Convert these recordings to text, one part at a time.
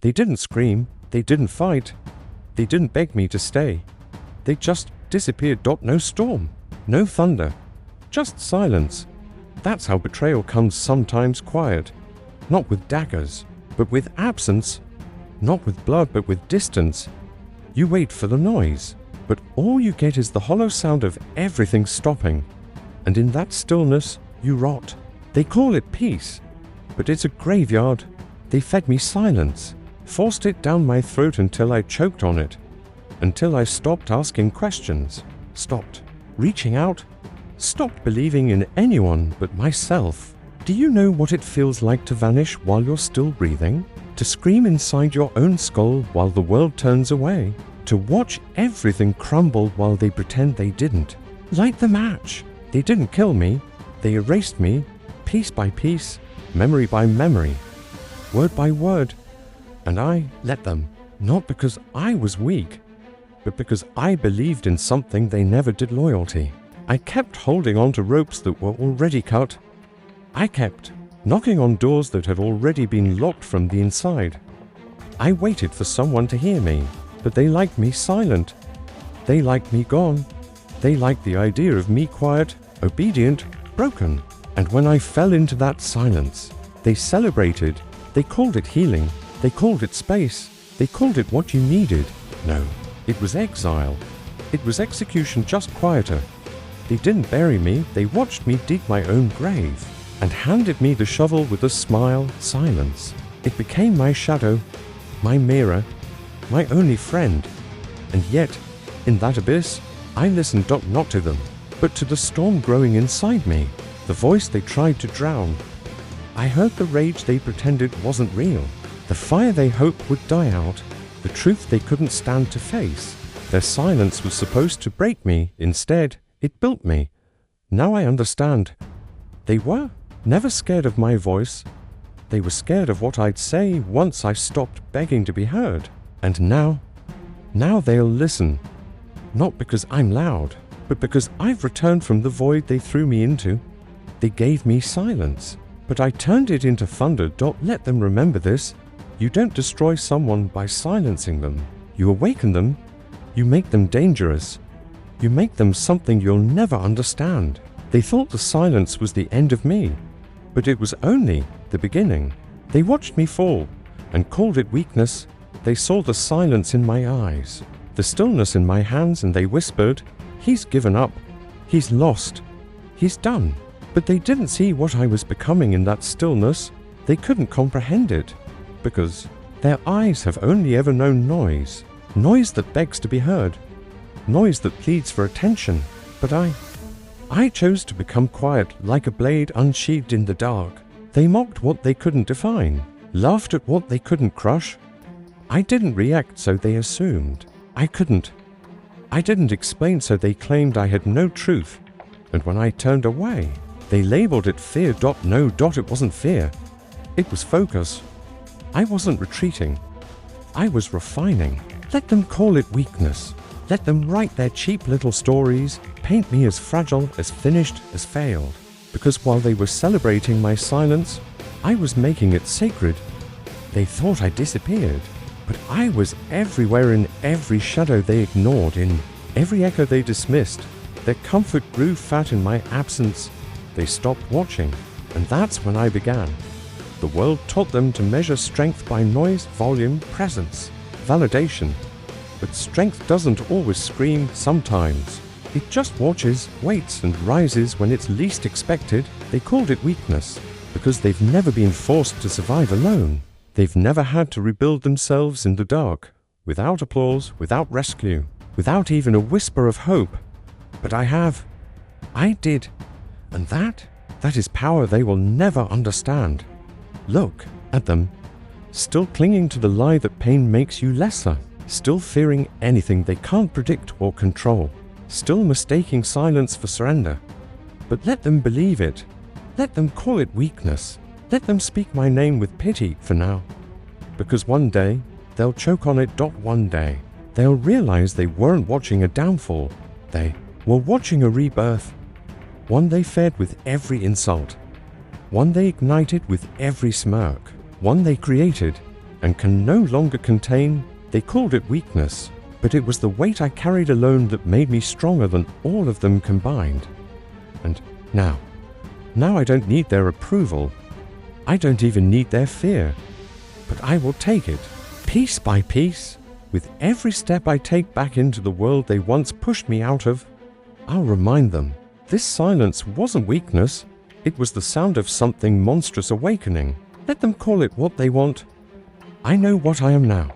They didn't scream, they didn't fight, they didn't beg me to stay. They just disappeared. No storm, no thunder, just silence. That's how betrayal comes, sometimes quiet, not with daggers, but with absence, not with blood, but with distance. You wait for the noise, but all you get is the hollow sound of everything stopping, and in that stillness you rot. They call it peace, but it's a graveyard. They fed me silence, forced it down my throat until I choked on it, until I stopped asking questions, stopped reaching out, stopped believing in anyone but myself. Do you know what it feels like to vanish while you're still breathing? To scream inside your own skull while the world turns away? To watch everything crumble while they pretend they didn't? Light the match. They didn't kill me. They erased me, piece by piece, memory by memory, word by word. And I let them, not because I was weak, but because I believed in something they never did: loyalty. I kept holding on to ropes that were already cut. I kept knocking on doors that had already been locked from the inside. I waited for someone to hear me, but they liked me silent. They liked me gone. They liked the idea of me quiet, obedient, broken. And when I fell into that silence, they celebrated. They called it healing. They called it space. They called it what you needed. No, it was exile. It was execution, just quieter. They didn't bury me. They watched me dig my own grave and handed me the shovel with a smile. Silence. It became my shadow, my mirror, my only friend. And yet, in that abyss, I listened not to them, but to the storm growing inside me, the voice they tried to drown. I heard the rage they pretended wasn't real, the fire they hoped would die out, the truth they couldn't stand to face. Their silence was supposed to break me. Instead, it built me. Now I understand. They were never scared of my voice. They were scared of what I'd say once I stopped begging to be heard. And now they'll listen. Not because I'm loud, but because I've returned from the void they threw me into. They gave me silence, but I turned it into thunder. Let them remember this. You don't destroy someone by silencing them. You awaken them. You make them dangerous. You make them something you'll never understand. They thought the silence was the end of me, but it was only the beginning. They watched me fall and called it weakness. They saw the silence in my eyes, the stillness in my hands, and they whispered, "He's given up. He's lost. He's done." But they didn't see what I was becoming in that stillness. They couldn't comprehend it, because their eyes have only ever known noise. Noise that begs to be heard. Noise that pleads for attention. But I chose to become quiet, like a blade unsheathed in the dark. They mocked what they couldn't define, laughed at what they couldn't crush. I didn't react, so they assumed I couldn't. I didn't explain, so they claimed I had no truth. And when I turned away, they labeled it fear. No, it wasn't fear. It was focus. I wasn't retreating. I was refining. Let them call it weakness. Let them write their cheap little stories, paint me as fragile, as finished, as failed. Because while they were celebrating my silence, I was making it sacred. They thought I disappeared, but I was everywhere, in every shadow they ignored, in every echo they dismissed. Their comfort grew fat in my absence. They stopped watching, and that's when I began. The world taught them to measure strength by noise, volume, presence, validation. But strength doesn't always scream. Sometimes it just watches, waits, and rises when it's least expected. They called it weakness because they've never been forced to survive alone. They've never had to rebuild themselves in the dark, without applause, without rescue, without even a whisper of hope. But I have. I did. And that is power they will never understand. Look at them, still clinging to the lie that pain makes you lesser. Still fearing anything they can't predict or control, still mistaking silence for surrender. But let them believe it. Let them call it weakness. Let them speak my name with pity for now. Because one day, they'll choke on it. One day, they'll realize they weren't watching a downfall. They were watching a rebirth. One they fed with every insult. One they ignited with every smirk. One they created and can no longer contain. They called it weakness, but it was the weight I carried alone that made me stronger than all of them combined. And now I don't need their approval. I don't even need their fear. But I will take it, piece by piece. With every step I take back into the world they once pushed me out of, I'll remind them, this silence wasn't weakness. It was the sound of something monstrous awakening. Let them call it what they want. I know what I am now,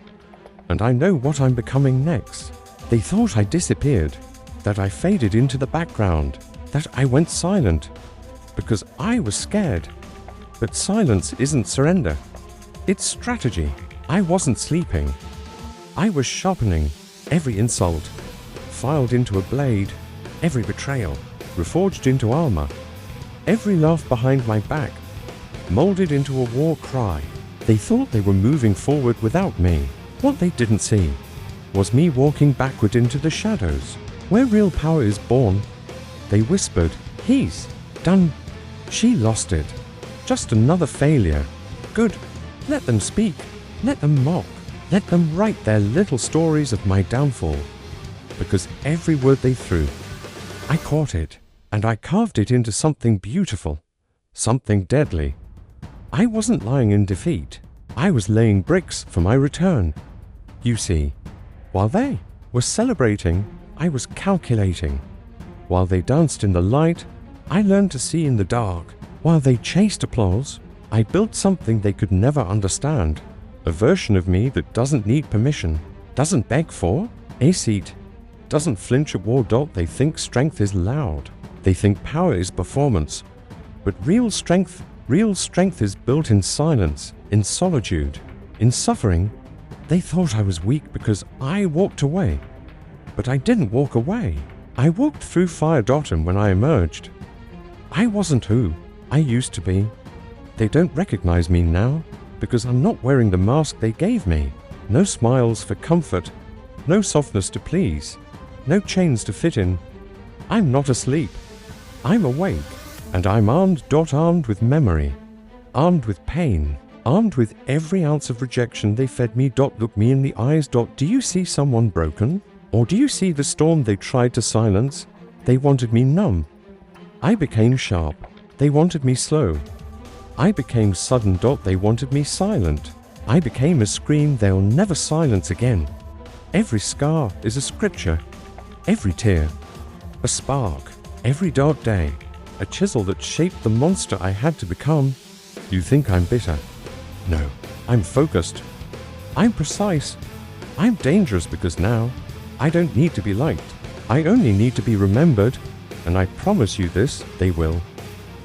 and I know what I'm becoming next. They thought I disappeared, that I faded into the background, that I went silent, because I was scared. But silence isn't surrender. It's strategy. I wasn't sleeping. I was sharpening every insult, filed into a blade, every betrayal, reforged into armor, every laugh behind my back, molded into a war cry. They thought they were moving forward without me. What they didn't see was me walking backward into the shadows, where real power is born. They whispered, "He's done. She lost it. Just another failure. Good. Let them speak. Let them mock. Let them write their little stories of my downfall." Because every word they threw, I caught it, and I carved it into something beautiful, something deadly. I wasn't lying in defeat. I was laying bricks for my return. You see, while they were celebrating, I was calculating. While they danced in the light, I learned to see in the dark. While they chased applause, I built something they could never understand. A version of me that doesn't need permission, doesn't beg for a seat, doesn't flinch at war. They think strength is loud. They think power is performance. But real strength is built in silence, in solitude, in suffering. They thought I was weak because I walked away. But I didn't walk away. I walked through fire. And when I emerged, I wasn't who I used to be. They don't recognize me now because I'm not wearing the mask they gave me. No smiles for comfort, no softness to please, no chains to fit in. I'm not asleep. I'm awake, and I'm armed with memory, armed with pain, armed with every ounce of rejection they fed me. Look me in the eyes. Do you see someone broken? Or do you see the storm they tried to silence? They wanted me numb. I became sharp. They wanted me slow. I became sudden. They wanted me silent. I became a scream they'll never silence again. Every scar is a scripture. Every tear, a spark. Every dark day, a chisel that shaped the monster I had to become. You think I'm bitter? No, I'm focused. I'm precise. I'm dangerous because now I don't need to be liked. I only need to be remembered, and I promise you this, they will.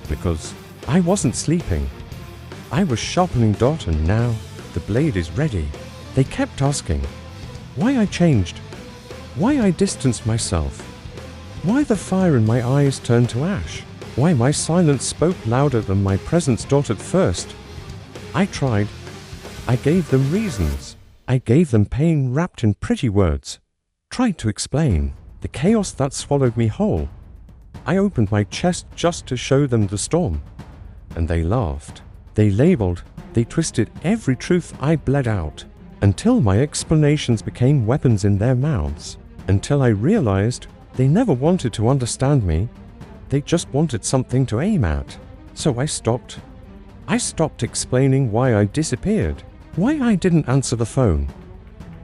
Because I wasn't sleeping. I was sharpening. And now the blade is ready. They kept asking why I changed, why I distanced myself, why the fire in my eyes turned to ash, why my silence spoke louder than my presence. At first, I tried. I gave them reasons. I gave them pain wrapped in pretty words. Tried to explain the chaos that swallowed me whole. I opened my chest just to show them the storm. And they laughed. They labeled. They twisted every truth I bled out. Until my explanations became weapons in their mouths. Until I realized they never wanted to understand me. They just wanted something to aim at. So I stopped. I stopped explaining why I disappeared. Why I didn't answer the phone.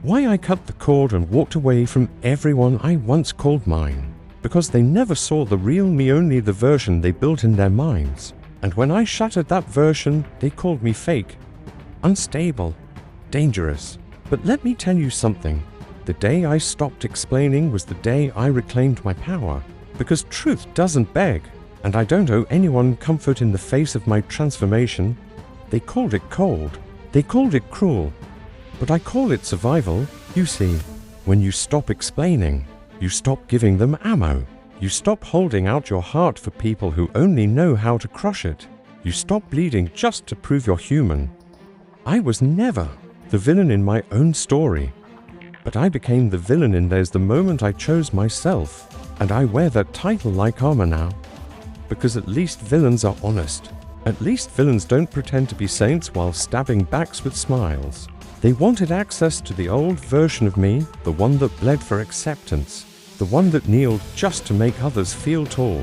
Why I cut the cord and walked away from everyone I once called mine. Because they never saw the real me, only the version they built in their minds. And when I shattered that version, they called me fake, unstable, dangerous. But let me tell you something. The day I stopped explaining was the day I reclaimed my power. Because truth doesn't beg, and I don't owe anyone comfort in the face of my transformation. They called it cold. They called it cruel. But I call it survival. You see, when you stop explaining, you stop giving them ammo. You stop holding out your heart for people who only know how to crush it. You stop bleeding just to prove you're human. I was never the villain in my own story, but I became the villain in theirs the moment I chose myself. And I wear that title like armor now, because at least villains are honest. At least villains don't pretend to be saints while stabbing backs with smiles. They wanted access to the old version of me, the one that bled for acceptance, the one that kneeled just to make others feel tall.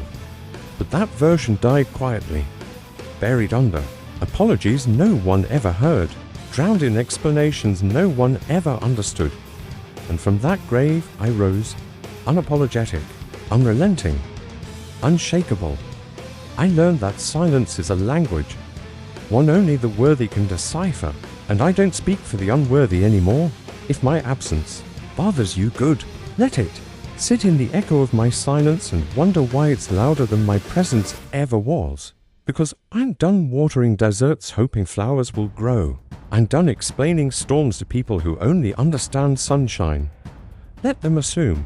But that version died quietly, buried under apologies no one ever heard, drowned in explanations no one ever understood. And from that grave I rose, unapologetic, unrelenting, unshakable. I learned that silence is a language, one only the worthy can decipher, and I don't speak for the unworthy anymore. If my absence bothers you, good, let it. Sit in the echo of my silence and wonder why it's louder than my presence ever was. Because I'm done watering deserts hoping flowers will grow. I'm done explaining storms to people who only understand sunshine. Let them assume.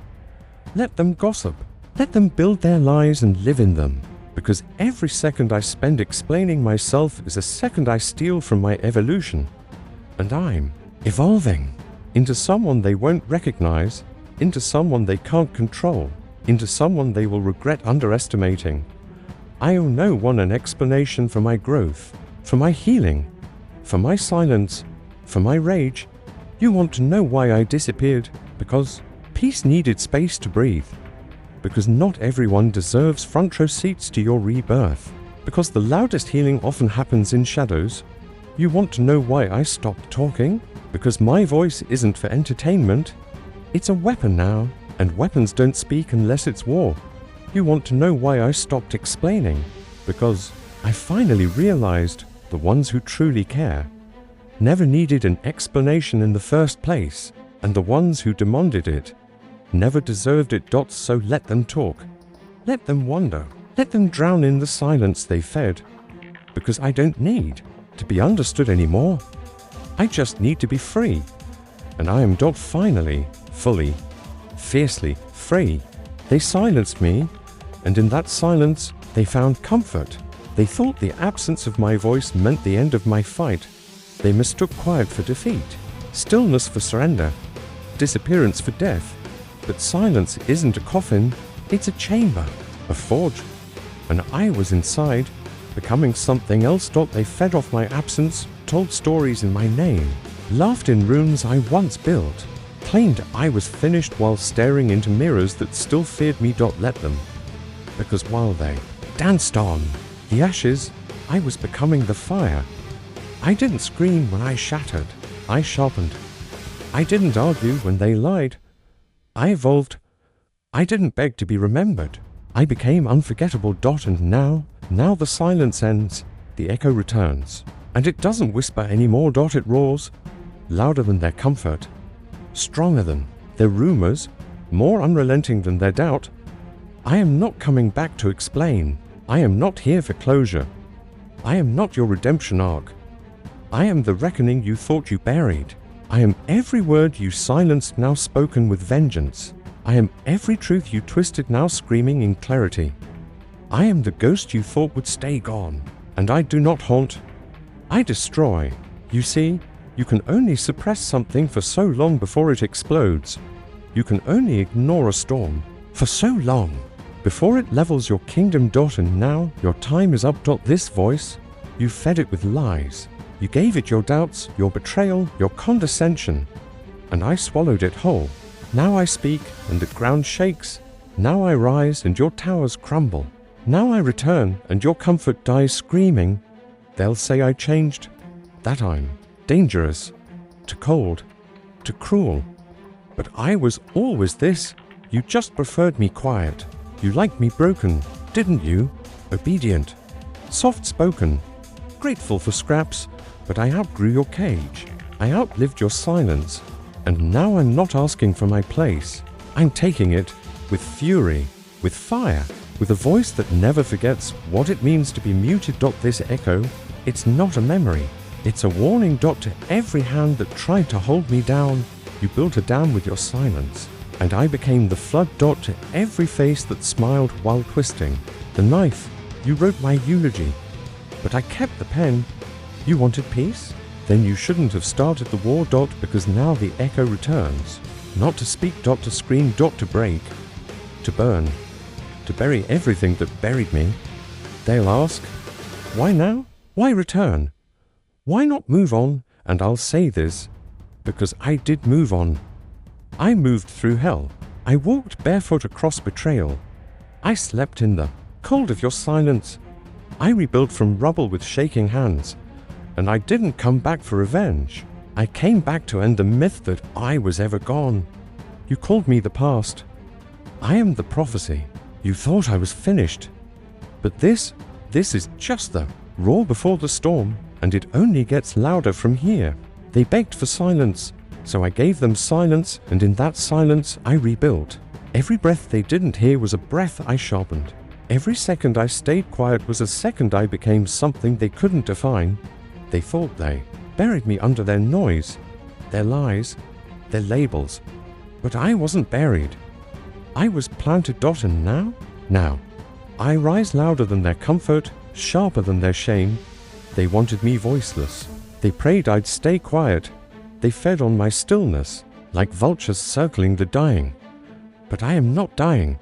Let them gossip. Let them build their lies and live in them. Because every second I spend explaining myself is a second I steal from my evolution. And I'm evolving into someone they won't recognize, into someone they can't control, into someone they will regret underestimating. I owe no one an explanation for my growth, for my healing, for my silence, for my rage. You want to know why I disappeared? Because peace needed space to breathe. Because not everyone deserves front row seats to your rebirth. Because the loudest healing often happens in shadows. You want to know why I stopped talking? Because my voice isn't for entertainment. It's a weapon now, and weapons don't speak unless it's war. You want to know why I stopped explaining? Because I finally realized the ones who truly care never needed an explanation in the first place, and the ones who demanded it never deserved it. So let them talk. Let them wonder. Let them drown in the silence they fed. Because I don't need to be understood anymore. I just need to be free. And I am finally, fully, fiercely free. They silenced me, and in that silence they found comfort. They thought the absence of my voice meant the end of my fight. They mistook quiet for defeat, stillness for surrender, disappearance for death. But silence isn't a coffin, it's a chamber, a forge. And I was inside, becoming something else. They fed off my absence, told stories in my name, laughed in rooms I once built, claimed I was finished while staring into mirrors that still feared me. Let them. Because while they danced on the ashes, I was becoming the fire. I didn't scream when I shattered, I sharpened. I didn't argue when they lied. I evolved. I didn't beg to be remembered. I became unforgettable. And now the silence ends, the echo returns. And it doesn't whisper anymore. It roars, louder than their comfort, stronger than their rumors, more unrelenting than their doubt. I am not coming back to explain. I am not here for closure. I am not your redemption arc. I am the reckoning you thought you buried. I am every word you silenced, now spoken with vengeance. I am every truth you twisted, now screaming in clarity. I am the ghost you thought would stay gone, and I do not haunt. I destroy. You see, you can only suppress something for so long before it explodes. You can only ignore a storm for so long before it levels your kingdom. And now your time is up. This voice, you fed it with lies. You gave it your doubts, your betrayal, your condescension, and I swallowed it whole. Now I speak, and the ground shakes. Now I rise, and your towers crumble. Now I return, and your comfort dies screaming. They'll say I changed, that I'm dangerous, too cold, too cruel. But I was always this. You just preferred me quiet. You liked me broken, didn't you? Obedient, soft-spoken, grateful for scraps. But I outgrew your cage. I outlived your silence. And now I'm not asking for my place. I'm taking it with fury, with fire, with a voice that never forgets what it means to be muted. This echo, it's not a memory. It's a warning. To every hand that tried to hold me down. You built a dam with your silence. And I became the flood. To every face that smiled while twisting the knife, you wrote my eulogy. But I kept the pen. You wanted peace? Then you shouldn't have started the war. Because now the echo returns. Not to speak. To scream. To break. To burn. To bury everything that buried me. They'll ask, why now? Why return? Why not move on? And I'll say this, because I did move on. I moved through hell. I walked barefoot across betrayal. I slept in the cold of your silence. I rebuilt from rubble with shaking hands. And I didn't come back for revenge. I came back to end the myth that I was ever gone. You called me the past. I am the prophecy. You thought I was finished. But this is just the roar before the storm, and it only gets louder from here. They begged for silence, so I gave them silence, and in that silence I rebuilt. Every breath they didn't hear was a breath I sharpened. Every second I stayed quiet was a second I became something they couldn't define. They thought they buried me under their noise, their lies, their labels. But I wasn't buried. I was planted. And now, I rise louder than their comfort, sharper than their shame. They wanted me voiceless. They prayed I'd stay quiet. They fed on my stillness, like vultures circling the dying. But I am not dying.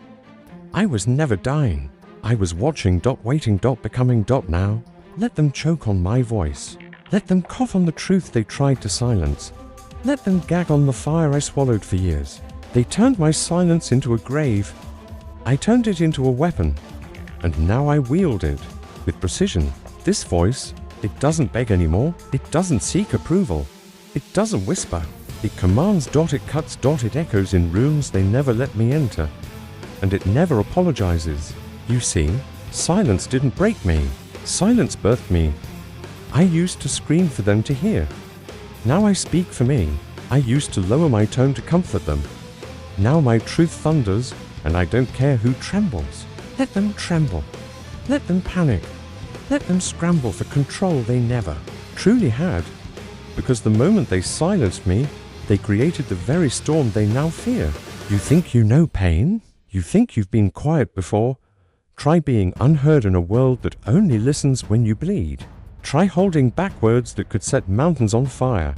I was never dying. I was watching. Waiting. Becoming. Now. Let them choke on my voice. Let them cough on the truth they tried to silence. Let them gag on the fire I swallowed for years. They turned my silence into a grave. I turned it into a weapon. And now I wield it with precision. This voice, it doesn't beg anymore. It doesn't seek approval. It doesn't whisper. It commands. It cuts. It echoes in rooms they never let me enter. And it never apologizes. You see, silence didn't break me. Silence birthed me. I used to scream for them to hear. Now I speak for me. I used to lower my tone to comfort them. Now my truth thunders, and I don't care who trembles. Let them tremble. Let them panic. Let them scramble for control they never truly had. Because the moment they silenced me, they created the very storm they now fear. You think you know pain? You think you've been quiet before? Try being unheard in a world that only listens when you bleed. Try holding back words that could set mountains on fire.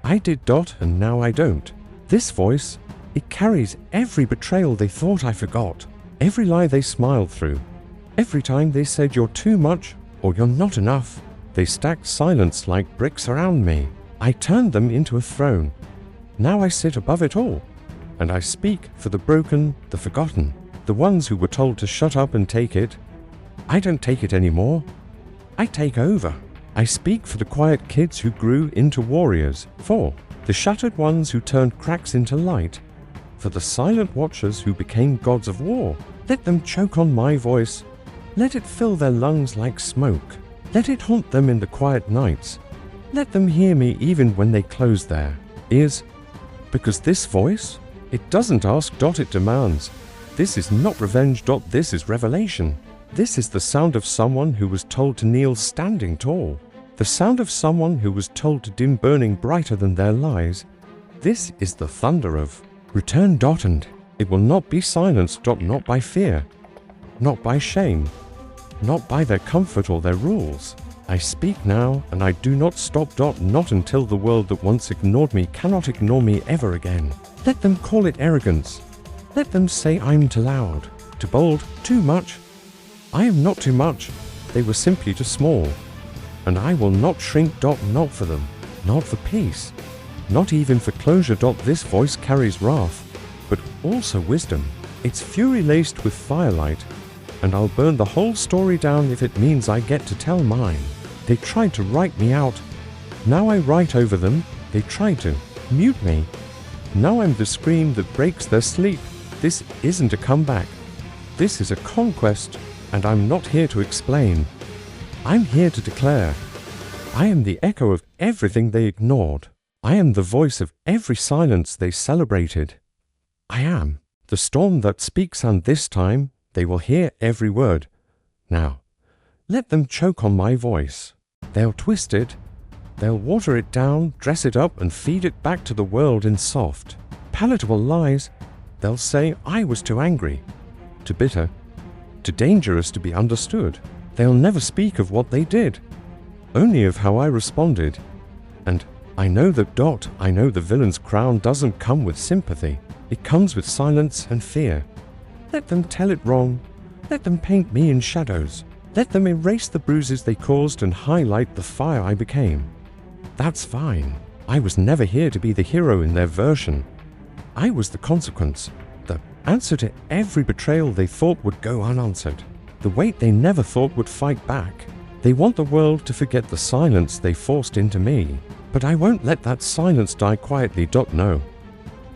I did. And now I don't. This voice, it carries every betrayal they thought I forgot. Every lie they smiled through. Every time they said you're too much or you're not enough. They stacked silence like bricks around me. I turned them into a throne. Now I sit above it all. And I speak for the broken, the forgotten, the ones who were told to shut up and take it. I don't take it anymore. I take over. I speak for the quiet kids who grew into warriors, for the shattered ones who turned cracks into light, for the silent watchers who became gods of war. Let them choke on my voice. Let it fill their lungs like smoke. Let it haunt them in the quiet nights. Let them hear me even when they close their ears. Because this voice, it doesn't ask. It demands. This is not revenge. This is revelation. This is the sound of someone who was told to kneel standing tall. The sound of someone who was told to dim burning brighter than their lies. This is the thunder of return. And it will not be silenced. Not by fear. Not by shame. Not by their comfort or their rules. I speak now, and I do not stop. Not until the world that once ignored me cannot ignore me ever again. Let them call it arrogance. Let them say I'm too loud, too bold, too much. I am not too much. They were simply too small. And I will not shrink. Not for them. Not for peace. Not even for closure. This voice carries wrath, but also wisdom. It's fury laced with firelight. And I'll burn the whole story down if it means I get to tell mine. They tried to write me out. Now I write over them. They tried to mute me. Now I'm the scream that breaks their sleep. This isn't a comeback. This is a conquest, and I'm not here to explain. I'm here to declare. I am the echo of everything they ignored. I am the voice of every silence they celebrated. I am the storm that speaks, and this time they will hear every word. Now, let them choke on my voice. They'll twist it. They'll water it down, dress it up, and feed it back to the world in soft, palatable lies. They'll say I was too angry, too bitter, too dangerous to be understood. They'll never speak of what they did, only of how I responded. And I know that. I know the villain's crown doesn't come with sympathy. It comes with silence and fear. Let them tell it wrong. Let them paint me in shadows. Let them erase the bruises they caused and highlight the fire I became. That's fine. I was never here to be the hero in their version. I was the consequence, the answer to every betrayal they thought would go unanswered, the weight they never thought would fight back. They want the world to forget the silence they forced into me, but I won't let that silence die quietly. No.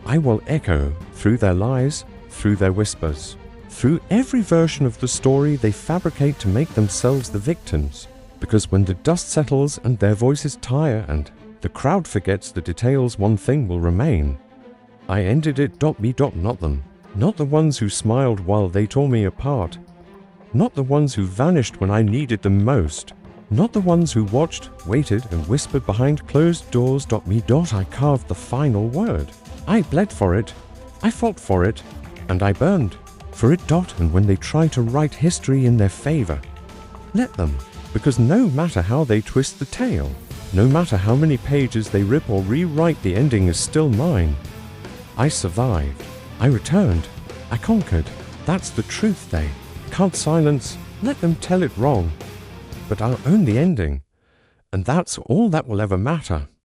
I will echo through their lies, through their whispers, through every version of the story they fabricate to make themselves the victims. Because when the dust settles and their voices tire and the crowd forgets the details, one thing will remain. I ended it. Me. Not them. Not the ones who smiled while they tore me apart. Not the ones who vanished when I needed them most. Not the ones who watched, waited, and whispered behind closed doors. Me. I carved the final word. I bled for it. I fought for it. And I burned for it. And when they try to write history in their favor, let them. Because no matter how they twist the tale, no matter how many pages they rip or rewrite, the ending is still mine. I survived. I returned. I conquered. That's the truth they can't silence. Let them tell it wrong. But I'll own the ending. And that's all that will ever matter.